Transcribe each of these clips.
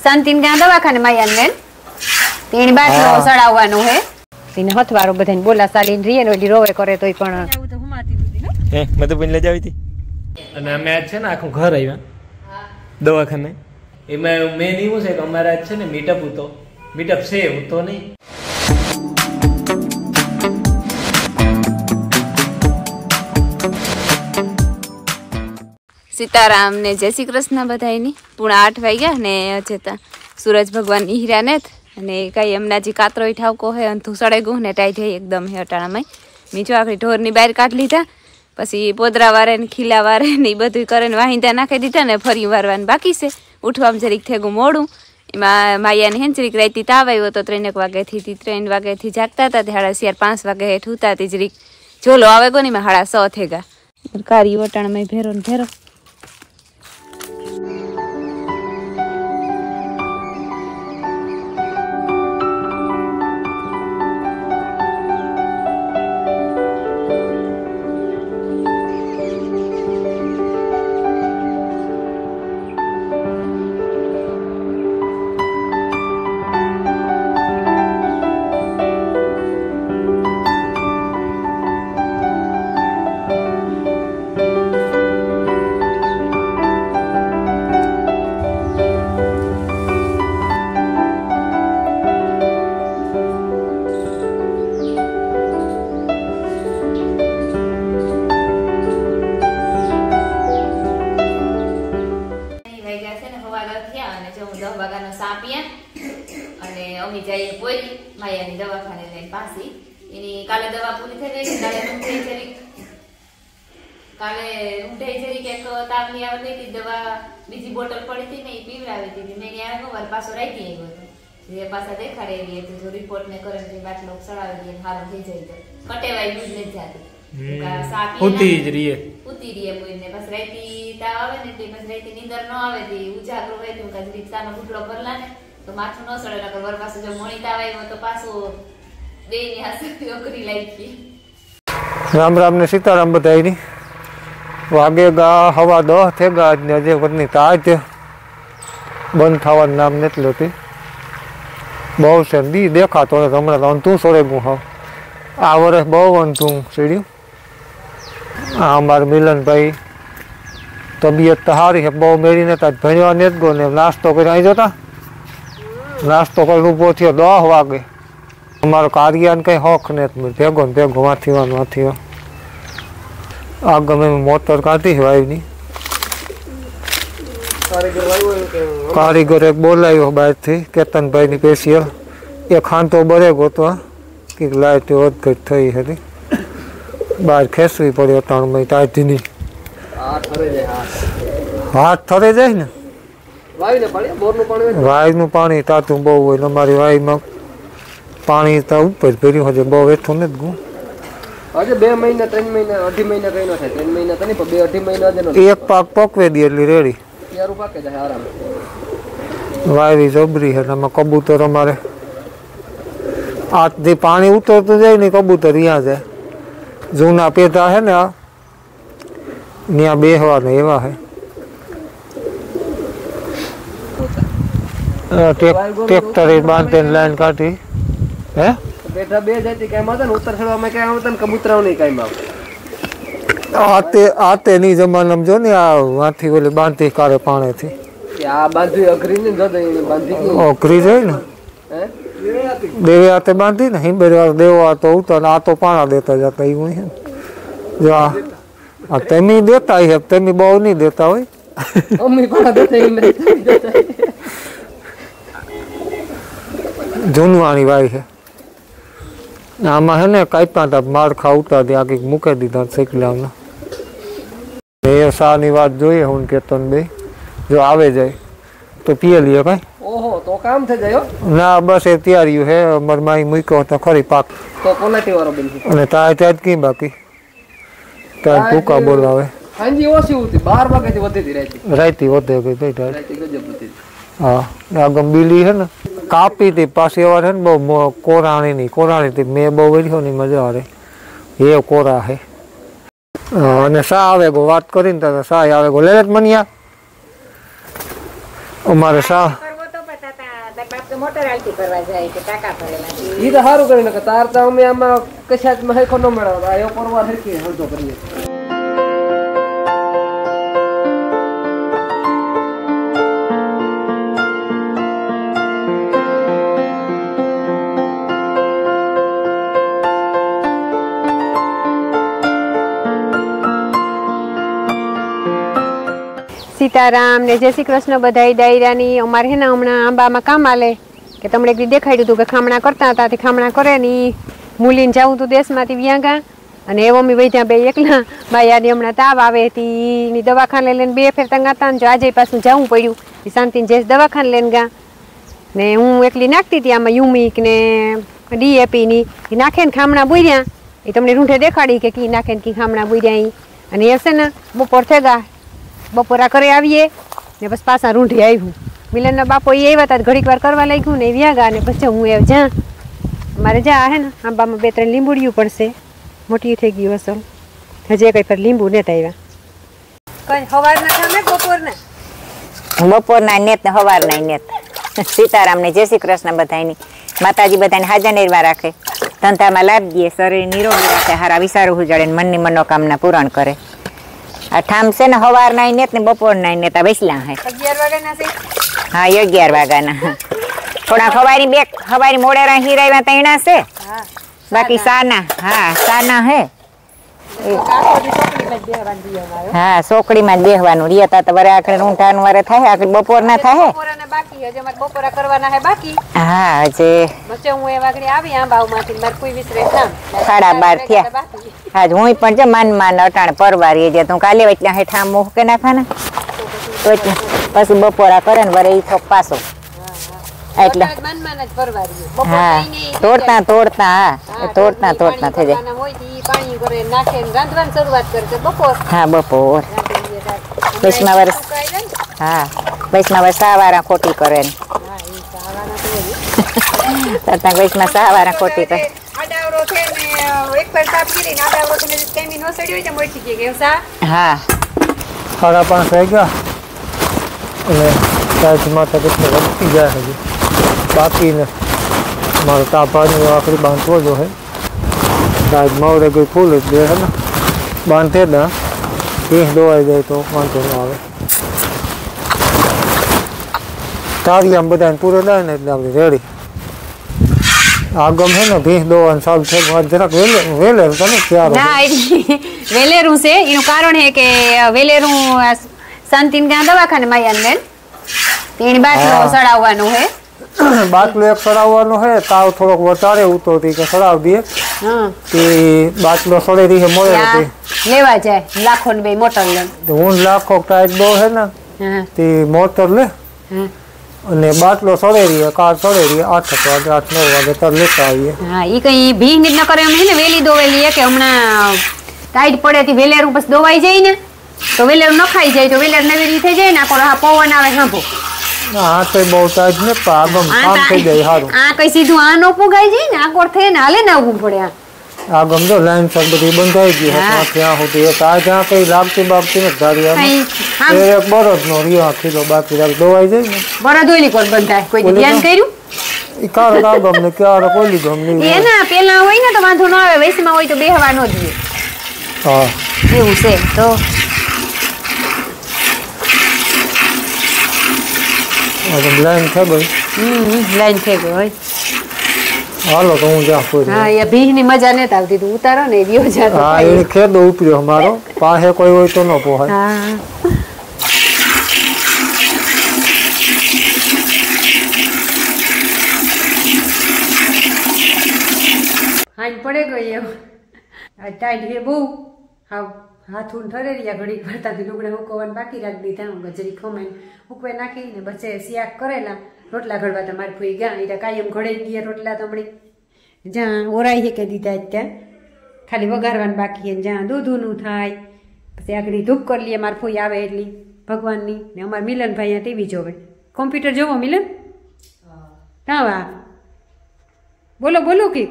શાંતિને ત્યાં દવાખાને માયાને બેન તેની બાટલો સડાવવાનો હે તેને હથવારો બધાને બોલા ચાલીને રીએ ને ઓલી રોવે કરે તોય પણ આવું તો હુમાતી હતી ને મેં તો પણ લઈ જાવી હતી અને અમે આજ છે ને આખું ઘર આવ્યા દવાખાને એમાં મેન એવું છે કે અમારે આજ છે ને મીટઅપ છે હું તો નહીં સીતારામ ને જય શ્રી કૃષ્ણ બધાની પૂણા 8 વાગ્યા ને જતા સૂરજ ભગવાન હીરા ને અને કઈ એમનાજી કાતરો ઠાવકો હે અને ધૂસડે ગું ને ટાઈ થઈ એકદમ હે અટાણામાં મીઠો આખરી ઢોરની બહાર કાઢ લીધા પછી પોદરા વારે ને ખીલા વારે ને બધું કરે ને વાહિંદા નાખી દીધા ને ફરી વારવાનું બાકી છે ઉઠવામાં જરીક થેગું મોડું એમાં માયાને હેન જરીક રાતી તાવ આવ્યો તો 3 વાગ્યાથી 3 વાગ્યાથી જાગતા હતા તે 4:30 5 વાગે હેઠ ઉતા તે જરીક જોલો આવે કોની માં 6:30 થેગા કારી વટાણામાં ભેરો ને ભેરો માયાની દવાખાને લઈને પાછી એની કાલે દવા પૂરી થઈ ગઈ કાલે ઊંઠાઈ જરી કે તાવની આવે ગઈ દવા બીજી બોટલ પડી હતી ને એ પીવડાવી દીધી મેં ત્યાં વાર પાછો રાખી આવ્યો હતો જે પાછા દેખાડે તો જો રિપોર્ટ ને કરે ને બાટલો ચડાવી દે સારું થઈ જાય તો કટેવાય દૂધ નથી જાતી ઉતી રીએ કોઈને બસ રાતી તાવ આવે ને તે બસ રાતી નીંદર ન આવે તે ઉજાગરો હોય તો કાજ રિક્ષાનો ગુટલો ભરલા ને તો માથું ન સડે નકર વર પાસે જો મોણીતા આવ્યો તો પાછો બેની હાસી ઓકરી લાગી રામ રામ ને સીતારામ બધાયની વાગે ગા હવા 10 થેગા આજને હજી પત્ની તાજ બંધ થવાનું નામ નથી લેતી બહુ છે દી દેખાતો ને હમણાં તો તું સોરે ગું હાવ આ વર્ષ બહુ અંતું સીડ્યું આ અમારા મિલનભાઈ તબિયત તો સારી છે બહુ મેળીને તાજ ભણવા ને જ ગયો ને નાસ્તો કરી અહીં જતા નાસ્તો કરીને ઊભો થયો 10 વાગે અમારો કાર્યાને કંઈ હોખ ને ભેગો ને ભેગો વાંથી આ ગમે મોટર કાઢી વાયુની કારીગર એક બોલાવ્યો બહારથી કેતનભાઈની પેશિયલ એ ખાંતો બરેગો તો કંઈક લાઈટ વધઘટ થઈ હતી બહાર ખેંચવી પડ્યો 3 મહિને તાજીની હાથ ઠરે જાય ને વાયનું પાણી તાતું બહુ હોય અમારી વાયમાં પાણી તો ઉપર ભર્યું હજે બહુ વેઠું નથી ગયું હજે 2 મહિના 3 મહિના 2.5 મહિના કઈ ન થાય 3 મહિના તો નહીં પણ 2-2.5 મહિના જ એક પાક પકવે દે એટલે રેડી યાર પાકે જાય આરામ વાયરી જબરી છે એમાં કબૂતર અમારે આજથી પાણી ઉતરતું જાય ને કબૂતર અહીંયા જાય જૂના પેટા છે ને ત્યાં બેહવાના એવા છે ટ્રેક્ટર બાંધીને લાઈન કાઢી હે બેઠા બે જાતી કામ હતા ને ઉત્તર છડવામાં કામ હતા ને કબૂતરાઓ નહીં કામ આવે આતે ની જમાનામાં જો ને આ વાથી ઓલી બાંધી કાઢે પાણીથી આ બાંધી અઘરી ને બાંધી અઘરી જાય ને દેવે હાથે બાંધી ને હિંબર દેવો આ તો ઉતર આ તો પાણા દેતા જતા એવું છે જો આ તેમી દેતા છે તેમી બહુ નહીં દેતા હોય અમ્મી પાણા દેતા જૂનવાણી વાય છે આમાં છે ને કાંઈ માળખા ઉતા દે આગળ મૂકી દીધા શેકલાના એ શાની વાત જોઈએ હું કેતન બે જો આવે જાય તો પીએ લઈએ કઈ ઓહો તો કામ થઈ જાય ના બસ એ તૈયારી છે અમાર માઈ મૂક્યો તો ખરી પાક તો ક્વોલિટી વાળો બની અને ત્યાં કી બાકી ત્યાં ભૂકા બોલાવે હાંજી ઓછી હતી 12 વાગ્યાથી વધી હતી રાતી વધે ગઈ ભાઈ રાતી ગજબ હતી હા આગમ બીલી છે ને કાપી હતી પાછી એવા છે ને બહુ કોરાણી થી મેં બહુ વર્યો ની મજા આવે એ કોરા છે અને શા આવે ગો વાત કરીને તો શા આવે ગો લે મનિયા અમારે શા મોટર આલતી કરવા જાય કે ટાકા ભરેલા ઈ તો સારું કરીને કે તાર તો અમે આમાં કશાકમાં હરખો ન મેળવતો આ એક પરવાર હરખી હળતો કરીએ સીતારામ ને જય શ્રી કૃષ્ણ બધાય ડાયરાની અમારે હે ને હમણાં આંબામાં કામ આલે કે તમને એકદી દેખાડ્યું હતું કે ખામણા કરતા હતા તે ખામણા કરે ની મૂલીને જાવું તું દેશમાંથી વ્યાંગા અને એવો મી વૈધ્યા બે એકલા બાયાની હમણાં તાવ આવે હતી ની દવાખાને લઈને બે ફેર તંગાતા ને જો આજે પાછું જવું પડ્યું એ શાંતિને જે દવાખાને લઈને ગયા ને હું એકલી નાખતી હતી આમાં યુમિક ને DAP ની એ નાખે ને ખામણા બોર્યા એ તમને રૂંઢે દેખાડી કે કી નાખે ને કી ખામણા બોર્યા અને એ છે ને બપોર થઈ ગયા બપોરા કરે આવીએ ને બસ પાછા રૂંઢી આવ્યું મિલનના બાપો એ આવ્યા હતા ઘડીક વાર કરવા લાગ્યું ને વ્યાગા ને પછી હું એવ જ્યાં મારે જા હે ને આંબામાં 2-3 લીંબુડિયું પડશે મોટી થઈ ગયું અસલ હજી કઈ પર લીંબુ નેતા આવ્યા કઈ સવારના ખામે બપોરના નેત ને સવારના નેત સીતારામ ને જય શ્રી કૃષ્ણ બધાની માતાજી બધાને હાજર નિર્વા રાખે ધંધામાં લાભ દે શરીર નિરોગી રાખે હારા વિચારો ઉજાડે મનની મનોકામના પૂરણ કરે આ ઠામ છે ને સવાર નાઈ નેત ને બપોર નાઈ નેત બેસલા હે 11 વાગ્યાના છે હા 11 વાગ્યાના થોડા હવારી મોડેરા હીરાવ્યા તૈણા છે બાકી સાના સાના હે હા સોકડીમાં જ બેહવાનું રિયતા તો વરે આખરે રૂંઠાનું વરે થાય આખરે બપોરના થાય બપોરના બાકી હજે મારે બપોરા કરવાના હે બાકી હા હજે વચ્ચે હું એ વાગડી આવી આંબામાંથી મારે કોઈ વિસરે થામ 12:30 થયા આજ હું પણ જે માન અટાણ પરવારી જે તું કાલે એટલા હેઠા મૂકે નાખાના તો પછી બપોરા કરે ને વરે ઈ થોક પાછો એટલે હા તોડતા થઈ જાય પાણી કરે નાખે રાંધવાની શરૂઆત કરે બપોર હા બપોર વૈષ્ણવ વર્ષ હા વૈષ્ણવ સાવારા ખોટી કરે ને વૈષ્ણવ સાવારા ખોટી કરે આડાવરો છે ને એક પર સાપ કરી ને આડાવરો છે ને કેમી નો સડી હોય તો મોટી કે કેવસા હા 5:30 થઈ ગયા અને ચાર્જમાં તો કેટલો વધી જાય હજી બાકી ને મારો તાપાની આખરી બાંધવો જો હે રાજ મોડે કોઈ ફૂલ જ દે હે ને બાંધે ના ભીંસ દોવાઈ જાય તો વાંધો ન આવે તારી આમ બધાને પૂરો થાય ને એટલે આપણે રેડી આગમ હે ને ભીંસ દોવાનું સારું થઈ જરાક વેલેરું તમે ક્યારે ના વેલેરું છે એનું કારણ હે કે વેલેરું શાંતિન ગાં દવાખાને માયાન બેન તેની બાટલો સડાવવાનો હે બાટલો એક સડાવવાનો હે તાવ થોડોક વધારે ઉતરતી કે સડાવ દે તે બાટલો સડે રહી મળે લેવા જાય લાખો ને બે મોટર લે હું લાખો ટાઈટ બહુ હે ને તે મોટર લે અને બાટલો સડે રહી કાર સડે રહી 8 વાગે 8-9 વાગે તર લેતા આવીએ હા ઈ કઈ ભીંગ ન કરે એમ ને વેલી દોવેલી કે હમણાં ટાઈટ પડે થી વેલેરું પછી દોવાઈ જાય ને તો વેલેરું ન ખાઈ જાય તો વેલેર નવી થઈ જાય ને આકો હા પવન આવે સાંભો હા તો બહુ ટાઈટ ને આગમ કામ થઈ જાય સારું આ કઈ સીધું આ નો પુગાઈ જાય ને આગળ થઈ ને હાલે ને આવવું પડે આગમ જો લાઈન સર બધી બંધાઈ ગઈ છે ત્યાં સુધી એક આ જ્યાં કઈ લાગતી બાગતી ને ધારી એક બરોડ નો રિયા કિલો બાકી રાખ દોવાઈ જાય ને બરોડ ઓલી કોણ બંધાય કોઈ ધ્યાન કર્યું ઈ કાર આગમ ને ક્યારે કોલી ગમ ની એના પેલા હોય ને તો વાંધો ન આવે વૈસમાં હોય તો બેહવા ન જોઈએ હા એવું છે તો લાઈન થઈ ગઈ લાઈન થઈ ગઈ હોય હાલો તો હું જ્યાં કોઈ હા એ ભીહ ની મજા નત આવતી તું ઉતારો ને વિયો જાતો હા એ ખેડો ઉપર્યો અમારો પાસે કોઈ હોય તો ન પોહાય હા હાઈ પડે ગઈ એમ આ ટાઈટ હે બહુ હા હાથું ઠરે રહ્યા ઘડી ભરતાથી લુગડા હુકવવાનું બાકી રાખી દીધા હું ગજરી ખમાઈને હુકવે નાખીને પછી શિયાક કરેલા રોટલા ઘડવા તમારે ફૂઈ ગયા એટલે કાયમ ઘડે ગયા રોટલા તમડી જ્યાં ઓરાઈ હે કે દીધા ત્યાં ખાલી વઘારવાનું બાકી હે જ્યાં દૂધનું થાય પછી આગળ ધૂપ કરી લઈએ મારે ફૂઈ આવે એટલી ભગવાનની ને અમારે મિલનભાઈ અહીંયા ટીવી જોવે કોમ્પ્યુટર જોવો મિલન હા વાહ બોલો બોલો કે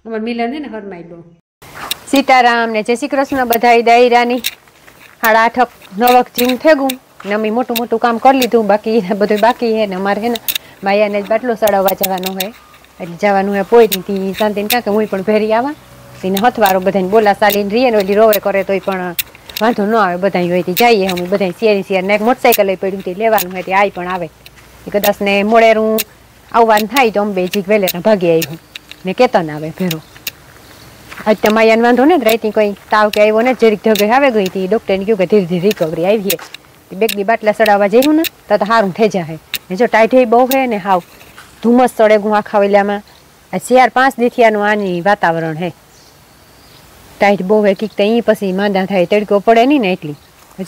અમારે મિલન છે ને હરમાઈ દો સીતારામ ને જય શ્રી કૃષ્ણ બધાય દાયરાની 8:30 9 જેવું થઈ ગયું ને અમે મોટું કામ કરી લીધું બાકી બધું બાકી હે ને અમારે હે ને માયાને જ બાટલો સડાવવા જવાનો હોય એટલે જવાનું હોય પોઈથી શાંતિને કાંકે હું પણ ભેરી આવા એને હથવારો બધાને બોલા ચાલીને રહીએ ને ઓલી રોવે કરે તોય પણ વાંધો ન આવે બધા હોય જઈએ અમે બધા શેર ને એક મોટરસાઇકલ લઈ પડ્યું તે લેવાનું હોય તે આઈ પણ આવે કદાચ ને મોડેરું આવવાનું થાય તો અંબે જીક વેલેરા ભાગી આવ્યું ને કેતન આવે ભેરો આજ તો માયાને વાંધો ને રાઈતી કોઈ તાવ કે આવ્યો ને જરીક ઢગે આવે ગઈ હતી ડૉક્ટરને કહ્યું કે ધીરે ધીરે રિકવરી આવીએ બેગની બાટલા ચડાવવા જઈશું ને તો સારું થઈ જાય ને જો ટાઈઠે બહુ હે ને હાવ ધુમ્મસ ચડે હું આખા વેલામાં આ 4-5 દીથિયાનું આની વાતાવરણ હે ટાઈટ બહુ હે કીક તો અહીં પછી માંદા થાય તડકો પડે નહીં ને એટલી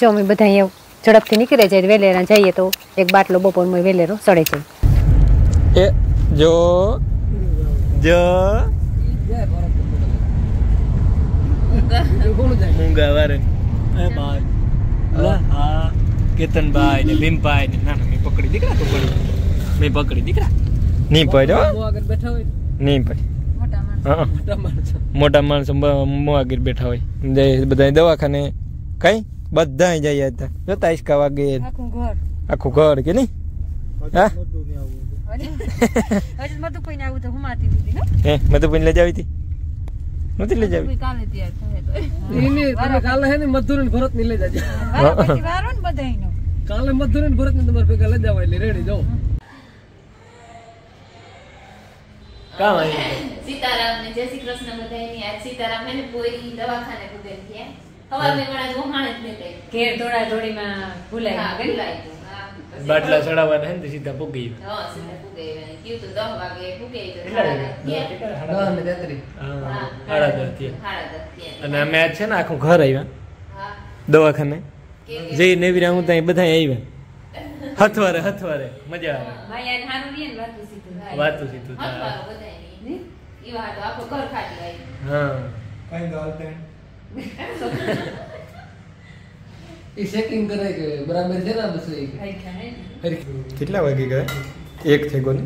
જો અમે બધા અહીંયા ઝડપથી નીકળે જાય વેલેરા જઈએ તો એક બાટલો બપોરમાં વેલેરો સડે જાય એ જો જો મૂંગા વારે એ બાય હા કેતનભાઈ ને ભીમભાઈ ને ના મેં પકડી દીકરા તો પડી મેં પકડી દીકરા નહીં પડ્યો આગળ બેઠા હોય નહીં પડી મોટા માણસો આગળ બેઠા હોય બધા દવાખાને કઈ બધા જાય હતા જોતા ઈસકા વાગે આખું ઘર કે નહીં હા મધુપુઈ લઈ જાવી હતી નથી લઈ જાવી કાલે હે ને મધુર ને ભરત ની લઈ જાજે કાલે મધુર ને ભરત ને તમારે ભેગા લઈ જવા એટલે રેડી જાઓ કામ આવી સીતારામ ને જય શ્રી કૃષ્ણ બધાયની આજ સીતારામ ને પોરી દવાખાને પૂગેલ થયા હવા મે વણા ગોહાણ જ નતે ઘેર દોડા દોડીમાં ભૂલાઈ ગયું બાટલા ચડાવવાના હે ને સીધા પૂગી હા સીધા પૂગે કીધું તો 10 વાગે પૂગે તો 10:30 અને અમે આજ છે ને આખું ઘર આવ્યા દવાખાને જઈ નેવીરા હું ત્યાં બધા આવ્યા હથવારે મજા આવે માયા નાનું રીએ ને વાતું સીધું હથવારો બધાયની ઈ વાત આખો ઘર ખાટી આવી હા કઈ ગાલ એ સેટિંગ કરે કે બરાબર છે ને બસ કેટલા વાગે ગયા એક થઈ ગયો ને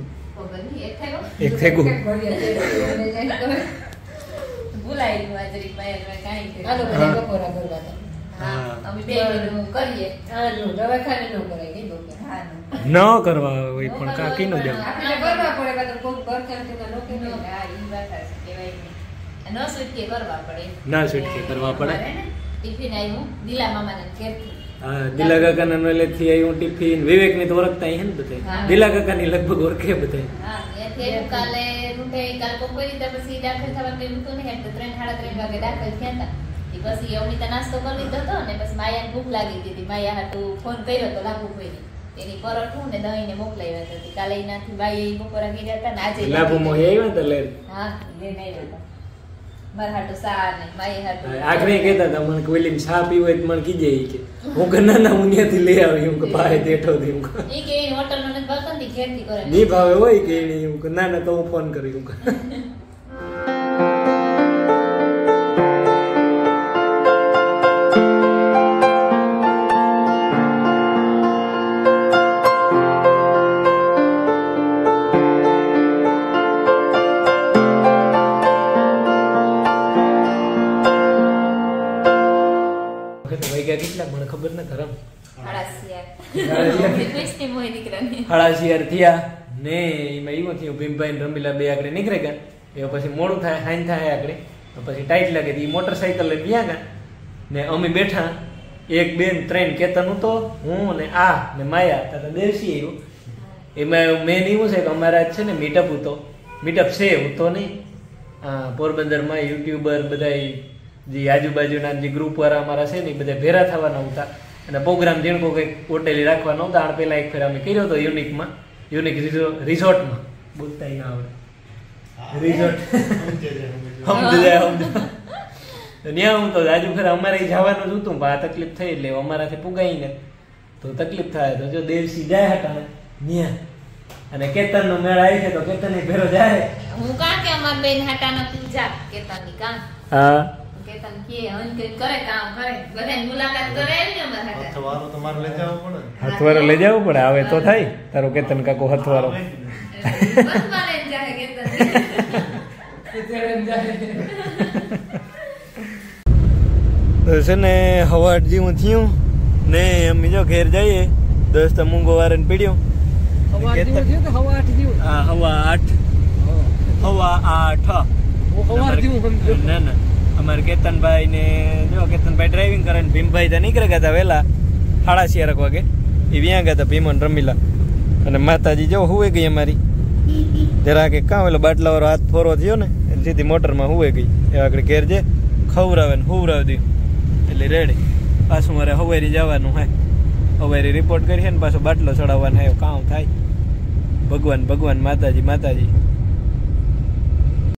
એક થઈ ગયો ભૂલાઈ ગયું આજરી પાયર કાઈ હાલો બધા બપોરા કરવા હા અમે બે કરીએ હા જો દવાખાને ન કરાય કે ડોક્ટર હા ન કરવા હોય પણ કાકી નો જાવ આપણે કરવા પડે તો કોઈ ઘર કાંઈ લોકો ન આ ઈ વાત છે કેવાય ન સુટકે કરવા પડે ના છૂટકે કરવા પડે ટિફિન આવ્યું દિલા મામાને ઘેર હા દિલા કાકાના નલેથી આવ્યું ટિફિન વિવેક ની તો ઓળખતા હે ને બધા દિલા કાકાની લગભગ ઓળખે બધા હા એથી કાલે રૂટે કાલ કોઈ રીતે પછી દાખલ થવા કે તો નહીં એટલે 3:30 વાગે દાખલ થયા હતા પછી અમિતા નાસ્તો કરી લીધો હતો ને પછી માયાને ભૂખ લાગી હતી માયા હાટુ ફોન કર્યો તો લાગુ કોઈ એની પરોઠું ને દહીં ને મોકલાવ્યા હતી કાલે એનાથી બાઈ બપોરા ગયા હતા ને આજે લાભુ મોહી આવ્યા તો લે હા લઈને આવ્યા હતા મારા હાટુ સા ને માયા હાટુ આખરે કહેતા હતા મને કોઈલી ચા પીવો હોય તો મને કીજે કે હું કે ના હું ત્યાંથી લઈ આવી હું કે ભાઈ દેઠો દે હું એ કે હોટલ નો ને બતંદી ઘેરથી કરે ની ભાવે હોય કે એની હું કે ના તો હું ફોન કરી હું કેટલા મને ખબર ન કરમ હળાશિયાર થયા ને એમાં એવું થયું ભીમભાઈ ને રમીલા બે આગળ નીકળે ગયા એ પછી મોડું થાય હાઈન થાય આગળ તો પછી ટાઈટ લાગે એ મોટરસાઇકલ લઈને ગયા ગયા ને અમે બેઠા 1 2 3 કેતન હતો હું ને આ ને માયા તથા દેવસી આવ્યું એમાં મેન એવું છે કે અમારા છે ને મીટઅપ છે હું તો નહીં પોરબંદરમાં યુટ્યુબર બધા જે આજુબાજુના જે ગ્રુપ વાળા અમારા છે ને બધા ભેરા થવાના હતા અને પ્રોગ્રામ જેણકો કંઈક હોટેલી રાખવાનો હતા આ પેલા એક ફેર અમે કર્યો હતો યુનિક રિસોર્ટમાં બોલતા ના આવડે રિસોર્ટ ત્યાં હું તો આજુ ફેર અમારે જવાનું જ હતું પણ આ તકલીફ થઈ એટલે અમારાથી પુગાઈ ને તો તકલીફ થાય તો જો દેવસી જાય હતા ત્યાં અને કેતન નો મેળ આવી છે તો કેતન ની ભેરો જાય હું કાં કે અમાર બેન હાટાના પૂજા કેતન ની કાં હા કેતન કે કરે કામ કરે બધાની મુલાકાત કરે ને અમાર હાટા હથવારો તમારે લઈ જવું પડે હથવારો લઈ જવું પડે આવે તો થાય તારો કેતન કાકો હથવારો બસ મારે જાય કેતન તો છે ને હવાટ જેવું થયું ને અમે જો ઘેર જઈએ દોસ્ત મૂંગો વાળાને પીડ્યો હવા જેવું થયું કે હવા 8 જેવું? હા, હવા 8. હવા 8. હું હવા જેવું સમજો. ના અમારે કેતનભાઈ ને જો કેતનભાઈ ડ્રાઇવિંગ કરે ને ભીમભાઈ ત્યાં નીકળે ગયા હતા વહેલા 11:30 વાગે. એ વ્યાં ગયા હતા ભીમન રમીલા. અને માતાજી જો હુવે ગઈ અમારી જરા કે કાં ઓલો બાટલા વાળો હાથ ફોરો થયો ને એટલે સીધી મોટરમાં હુવે ગઈ. એ આગળ ઘેર જે ખવરાવે ને હુવરાવી દીધું એટલે રેડી. પાછું મારે હવારી જવાનું હે. હવારી રિપોર્ટ કરી છે ને પાછો બાટલો ચડાવવાનો હે. કામ થાય. ભગવાન માતાજી.